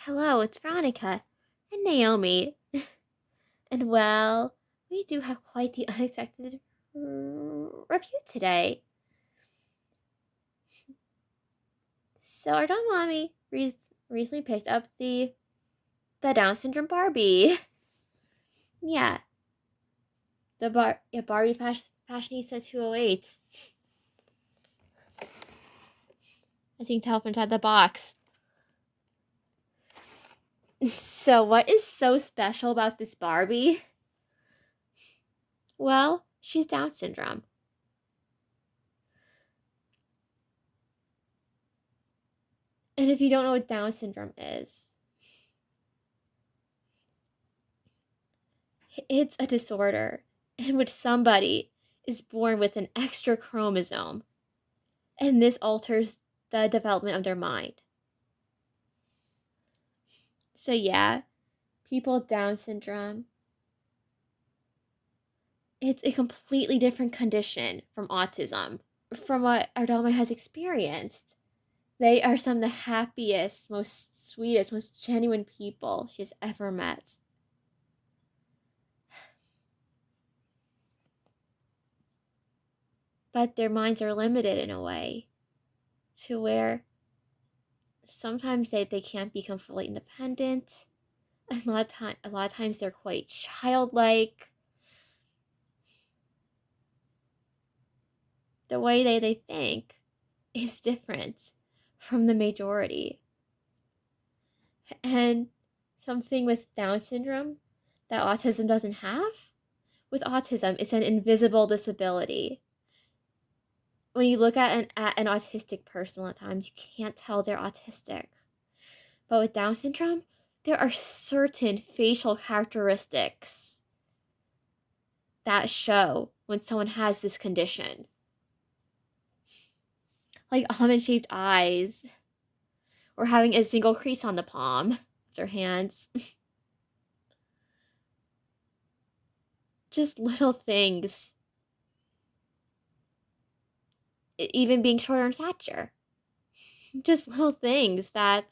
Hello, it's Veronica and Naomi. And well, we do have quite the unexpected review today. So our Don Mommy recently picked up the Down syndrome Barbie. Yeah, Barbie Fashionista 208. As you can tell from inside the box. So what is so special about this Barbie? Well, she's Down syndrome. And if you don't know what Down syndrome is, it's a disorder in which somebody is born with an extra chromosome, and this alters the development of their mind. So, yeah, people with Down syndrome, it's a completely different condition from autism. From what Ardama has experienced, they are some of the happiest, most sweetest, most genuine people she has ever met. But their minds are limited in a way to where sometimes they can't become fully independent. A lot of times they're quite childlike. The way they think is different from the majority. And something with Down syndrome that autism doesn't have, with autism, it's an invisible disability. When you look at an autistic person, at times you can't tell they're autistic. But with Down syndrome, there are certain facial characteristics that show when someone has this condition. Like almond-shaped eyes, or having a single crease on the palm of their hands. Just little things. Even being shorter in stature. Just little things that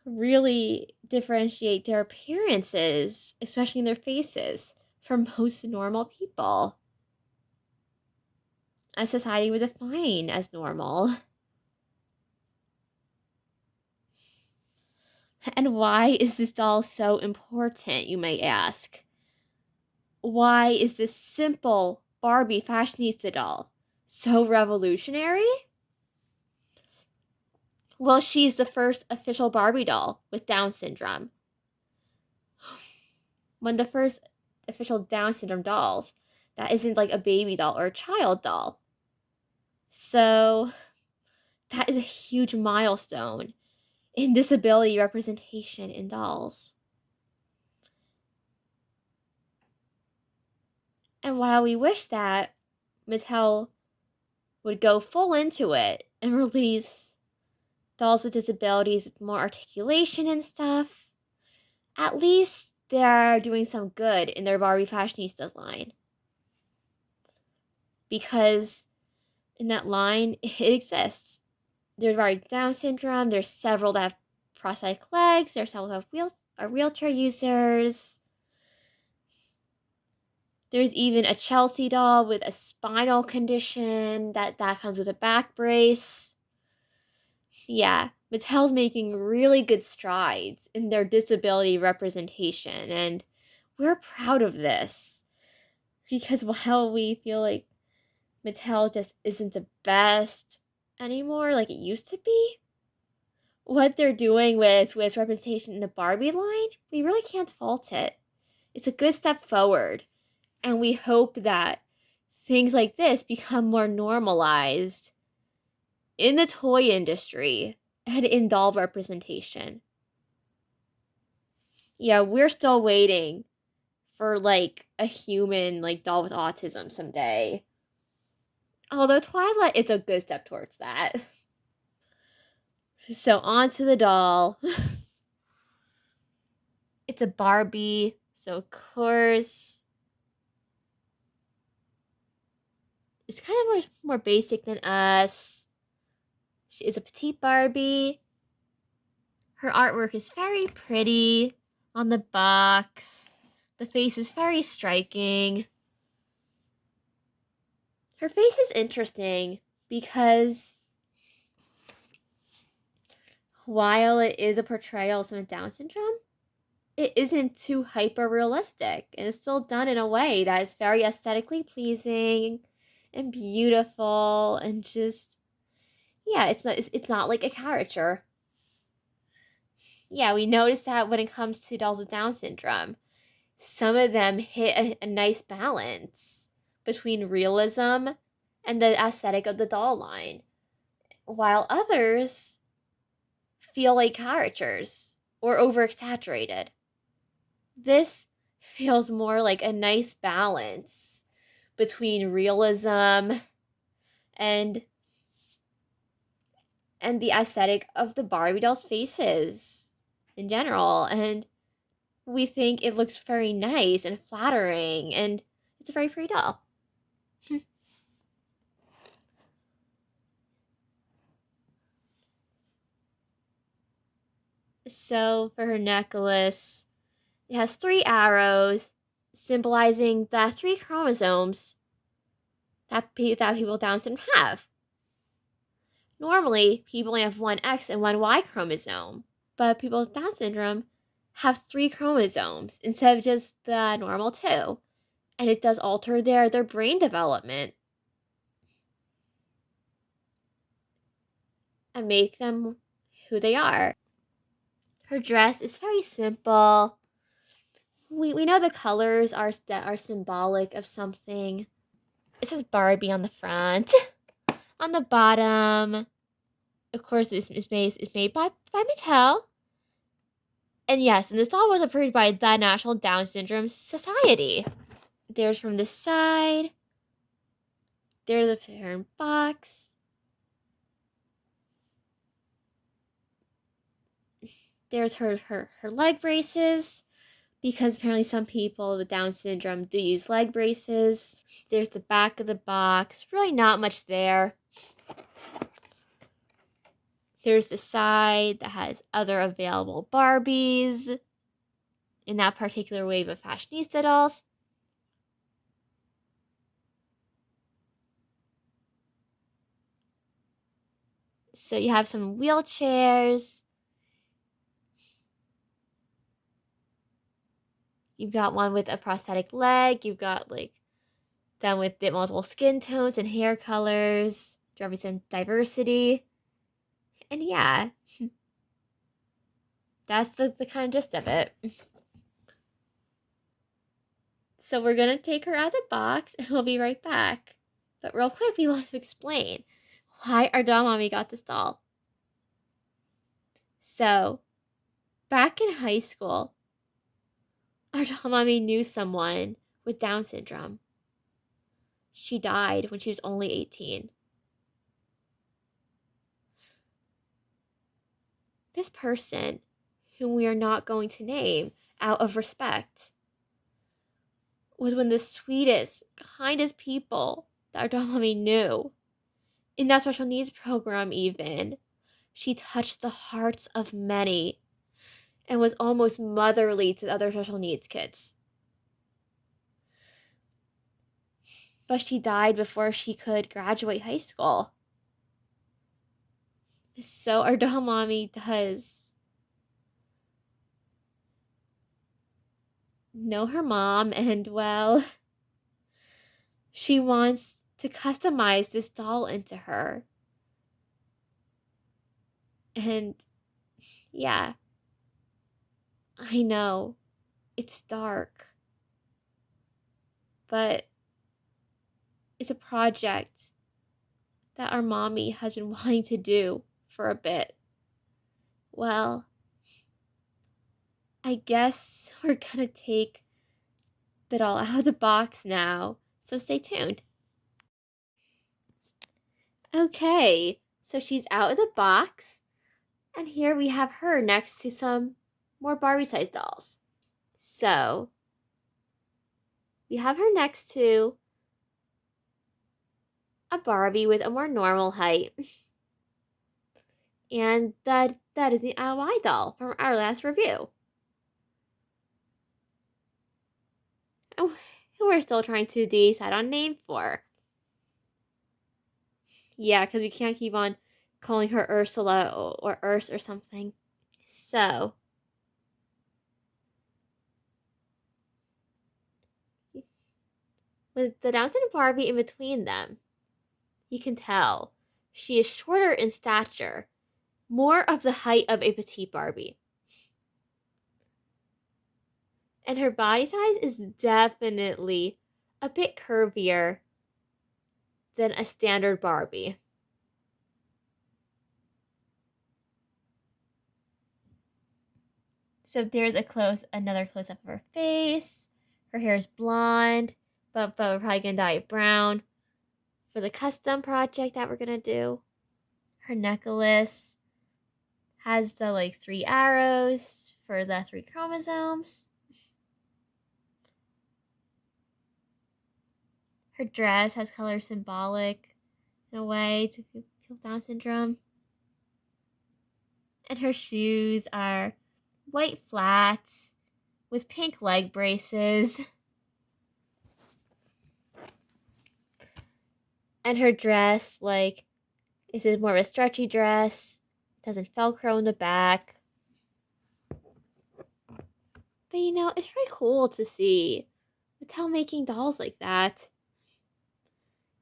really differentiate their appearances, especially in their faces, from most normal people, as society would define as normal. And why is this doll so important, you may ask? Why is this simple Barbie Fashionista doll so revolutionary? Well, she's the first official Barbie doll with Down syndrome. One of the first official Down syndrome dolls that isn't like a baby doll or a child doll. So that is a huge milestone in disability representation in dolls. And while we wish that Mattel would go full into it and release dolls with disabilities with more articulation and stuff, at least they're doing some good in their Barbie Fashionistas line. Because in that line, it exists. There's Barbie Down syndrome, there's several that have prosthetic legs, there's several that have wheelchair users. There's even a Chelsea doll with a spinal condition that comes with a back brace. Yeah, Mattel's making really good strides in their disability representation, and we're proud of this. Because while we feel like Mattel just isn't the best anymore like it used to be, what they're doing with representation in the Barbie line, we really can't fault it. It's a good step forward. And we hope that things like this become more normalized in the toy industry and in doll representation. Yeah, we're still waiting for like a human like doll with autism someday. Although Twilight is a good step towards that. So on to the doll. It's a Barbie, so of course it's kind of more basic than us. She is a petite Barbie. Her artwork is very pretty on the box. The face is very striking. Her face is interesting because while it is a portrayal of someone with Down syndrome, it isn't too hyper realistic, and it's still done in a way that is very aesthetically pleasing and beautiful, and just it's not like a caricature. Yeah, we noticed that when it comes to dolls with Down syndrome, some of them hit a nice balance between realism and the aesthetic of the doll line, while others feel like caricatures or over exaggerated. This feels more like a nice balance between realism and the aesthetic of the Barbie dolls' faces in general. And we think it looks very nice and flattering, and it's a very pretty doll. So for her necklace, it has 3 arrows symbolizing the 3 chromosomes that people with Down syndrome have. Normally, people only have one X and one Y chromosome, but people with Down syndrome have 3 chromosomes instead of just the normal 2, and it does alter their brain development and make them who they are. Her dress is very simple. We know the colors are symbolic of something. It says Barbie on the front. On the bottom, of course, it's made by Mattel. And yes, and this doll was approved by the National Down Syndrome Society. There's from the side. There's the parent box. There's her leg braces, because apparently some people with Down syndrome do use leg braces. There's the back of the box. Really not much there. There's the side that has other available Barbies in that particular wave of fashionista dolls. So you have some wheelchairs. You've got one with a prosthetic leg. You've got like them with multiple skin tones and hair colors to represent diversity. And yeah, that's the kind of gist of it. So we're going to take her out of the box and we'll be right back. But real quick, we want to explain why our doll mommy got this doll. So, back in high school, our doll mommy knew someone with Down syndrome. She died when she was only 18. This person, whom we are not going to name out of respect, was one of the sweetest, kindest people that our doll mommy knew. In that special needs program, even, she touched the hearts of many and was almost motherly to the other special needs kids. But she died before she could graduate high school. So our doll mommy does know her mom, and well, she wants to customize this doll into her. And yeah, I know it's dark, but it's a project that our mommy has been wanting to do for a bit. Well, I guess we're gonna take the doll out of the box now, so stay tuned. Okay, so she's out of the box, and here we have her next to some more Barbie-sized dolls. So, we have her next to a Barbie with a more normal height. And the that is the Disney doll from our last review. And we're still trying to decide on name for. Yeah, because we can't keep on calling her Ursula or Urs or something. So, with the Down syndrome Barbie in between them, you can tell she is shorter in stature, more of the height of a petite Barbie. And her body size is definitely a bit curvier than a standard Barbie. So there's another close up of her face. Her hair is blonde, but we're probably gonna dye it brown for the custom project that we're gonna do. Her necklace has the 3 arrows for the 3 chromosomes. Her dress has color symbolic in a way to people with Down syndrome. And her shoes are white flats with pink leg braces. And her dress, is it more of a stretchy dress? It doesn't Velcro in the back. But it's really cool to see Mattel making dolls like that.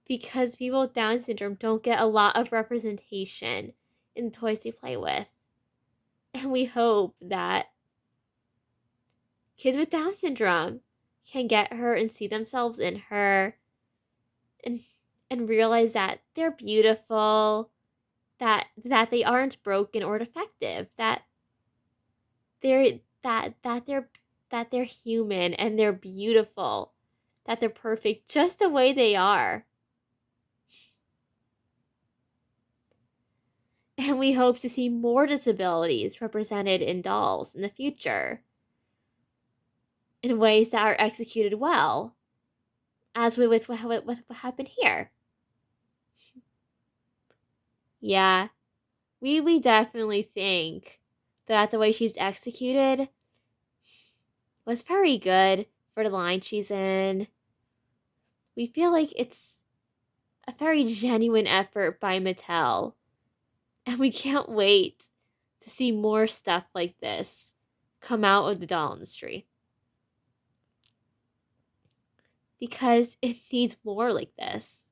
Because people with Down syndrome don't get a lot of representation in the toys they play with. And we hope that kids with Down syndrome can get her and see themselves in her and realize that they're beautiful, that they aren't broken or defective, that they're human and they're beautiful, that they're perfect just the way they are. And we hope to see more disabilities represented in dolls in the future in ways that are executed well, as with what happened here. Yeah, we definitely think that the way she's executed was very good for the line she's in. We feel like it's a very genuine effort by Mattel, and we can't wait to see more stuff like this come out of the doll industry. Because it needs more like this.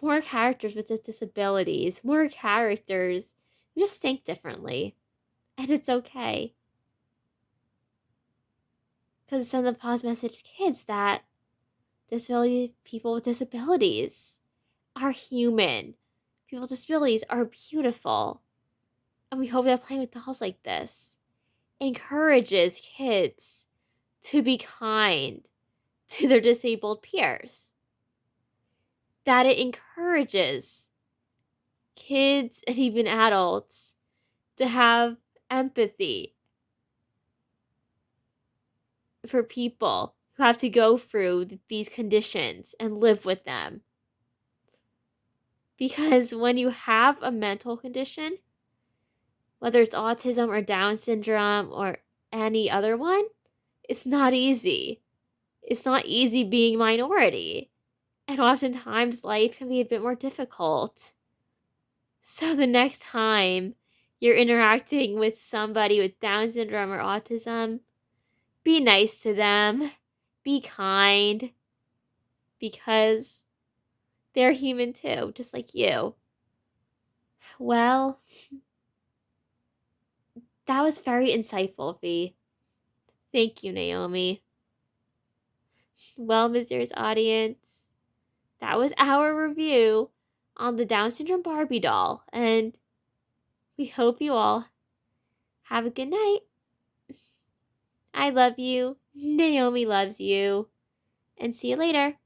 More characters with disabilities, more characters who just think differently. And it's okay. Because it sends a positive message to kids that people with disabilities are human. People with disabilities are beautiful. And we hope that playing with dolls like this encourages kids to be kind to their disabled peers. That it encourages kids and even adults to have empathy for people who have to go through these conditions and live with them. Because when you have a mental condition, whether it's autism or Down syndrome or any other one, it's not easy. It's not easy being a minority. And oftentimes life can be a bit more difficult. So the next time you're interacting with somebody with Down syndrome or autism, be nice to them. Be kind. Because they're human too, just like you. Well, that was very insightful, V. Thank you, Naomi. Well, mysterious audience, that was our review on the Down syndrome Barbie doll, and we hope you all have a good night. I love you. Naomi loves you. And see you later.